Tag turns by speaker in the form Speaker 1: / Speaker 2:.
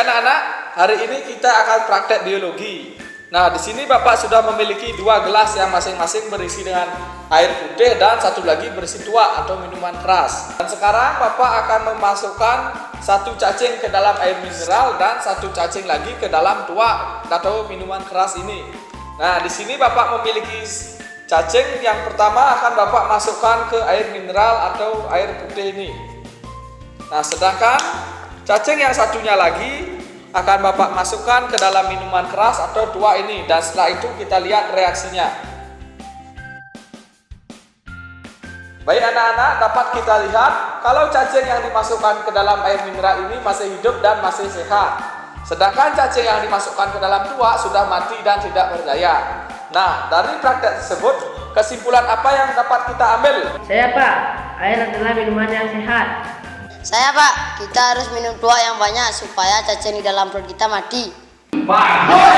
Speaker 1: anak-anak, hari ini kita akan praktek biologi. Nah, di sini Bapak sudah memiliki 2 gelas yang masing-masing berisi dengan air putih dan satu lagi berisi tuak atau minuman keras. Dan sekarang Bapak akan memasukkan 1 cacing ke dalam air mineral dan 1 cacing lagi ke dalam tuak atau minuman keras ini. Nah, di sini Bapak memiliki cacing yang pertama akan Bapak masukkan ke air mineral atau air putih ini. Nah, sedangkan cacing yang satunya lagi akan Bapak masukkan ke dalam minuman keras atau tuak ini, dan setelah itu kita lihat reaksinya. Baik anak-anak, dapat kita lihat kalau cacing yang dimasukkan ke dalam air mineral ini masih hidup dan masih sehat. Sedangkan cacing yang dimasukkan ke dalam tuak sudah mati dan tidak berdaya. Nah, dari praktek tersebut, kesimpulan apa yang dapat kita ambil?
Speaker 2: Saya Pak, air adalah minuman yang sehat.
Speaker 3: Saya Pak, kita harus minum tuak yang banyak supaya cacing di dalam perut kita mati.
Speaker 1: Bagus!